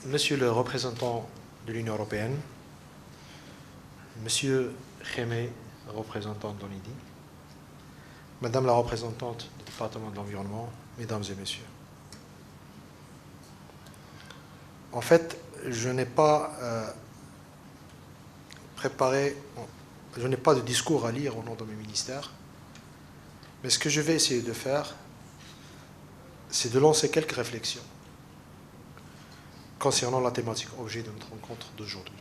Monsieur le représentant de l'Union européenne, Monsieur Jaime, représentant de l'ONIDI, Madame la représentante du département de l'environnement, Mesdames et Messieurs. En fait, je n'ai pas je n'ai pas de discours à lire au nom de mes ministères, mais ce que je vais essayer de faire, c'est de lancer quelques réflexions concernant la thématique objet de notre rencontre d'aujourd'hui.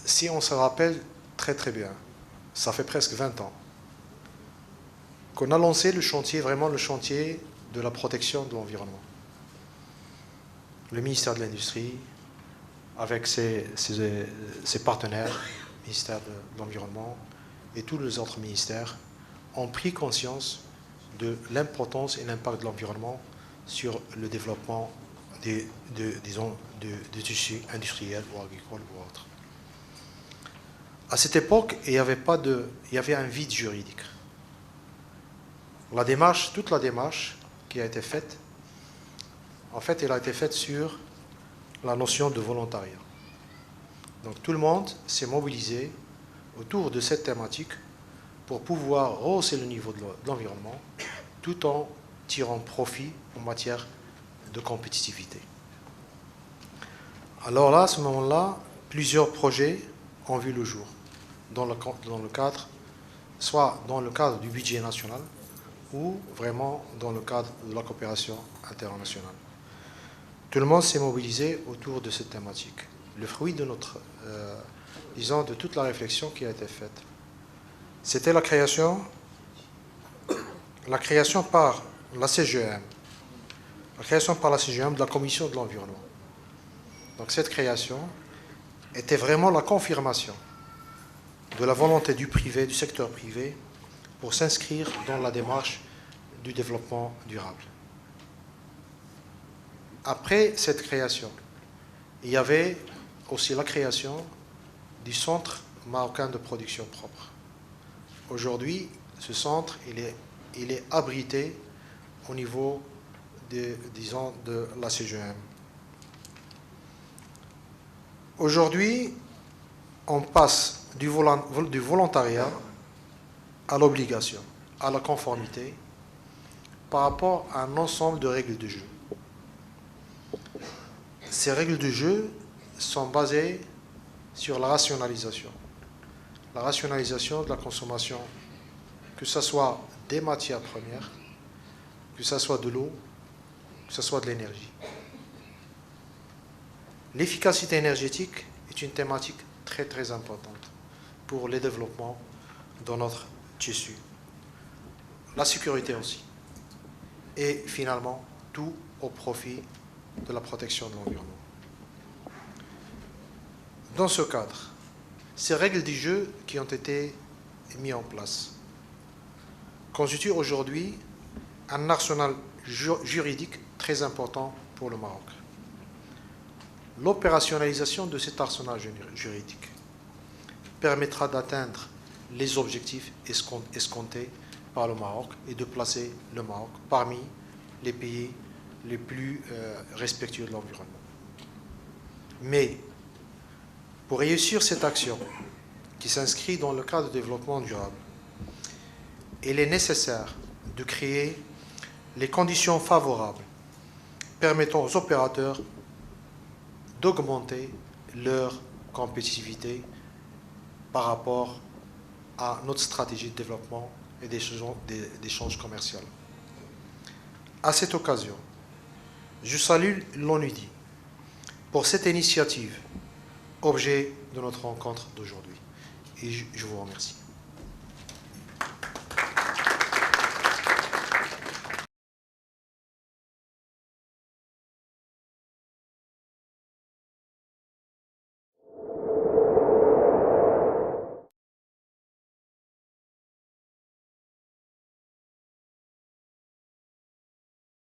Si on se rappelle très bien, ça fait presque 20 ans qu'on a lancé le chantier, vraiment le chantier de la protection de l'environnement. Le ministère de l'Industrie, avec ses partenaires, le ministère de l'Environnement et tous les autres ministères, ont pris conscience de l'importance et l'impact de l'environnement sur le développement des tissus industriels ou agricoles ou autres. À cette époque, il y avait un vide juridique. Toute la démarche qui a été faite, en fait, elle a été faite sur la notion de volontariat. Donc tout le monde s'est mobilisé autour de cette thématique pour pouvoir rehausser le niveau de l'environnement tout en tirant profit en matière de compétitivité. Alors là, à ce moment-là, plusieurs projets ont vu le jour, soit dans le cadre du budget national ou vraiment dans le cadre de la coopération internationale. Tout le monde s'est mobilisé autour de cette thématique. Le fruit de de toute la réflexion qui a été faite, c'était la création par la CGEM, de la Commission de l'environnement. Donc cette création était vraiment la confirmation de la volonté du secteur privé, pour s'inscrire dans la démarche du développement durable. Après cette création, il y avait aussi la création du Centre marocain de production propre. Aujourd'hui, ce centre, il est abrité au niveau de la CGM. Aujourd'hui, on passe du volontariat à l'obligation, à la conformité, par rapport à un ensemble de règles de jeu. Ces règles de jeu sont basées sur la rationalisation de la consommation, que ce soit des matières premières, que ce soit de l'eau, que ce soit de l'énergie. L'efficacité énergétique est une thématique très importante pour le développement dans notre tissu. La sécurité aussi. Et finalement, tout au profit de la protection de l'environnement. Dans ce cadre, ces règles du jeu qui ont été mises en place constituent aujourd'hui un arsenal juridique très important pour le Maroc. L'opérationnalisation de cet arsenal juridique permettra d'atteindre les objectifs escomptés par le Maroc et de placer le Maroc parmi les pays les plus respectueux de l'environnement. Mais pour réussir cette action qui s'inscrit dans le cadre du développement durable, il est nécessaire de créer les conditions favorables permettant aux opérateurs d'augmenter leur compétitivité par rapport à notre stratégie de développement et d'échange commercial. À cette occasion, je salue l'ONUDI pour cette initiative, objet de notre rencontre d'aujourd'hui. Et je vous remercie.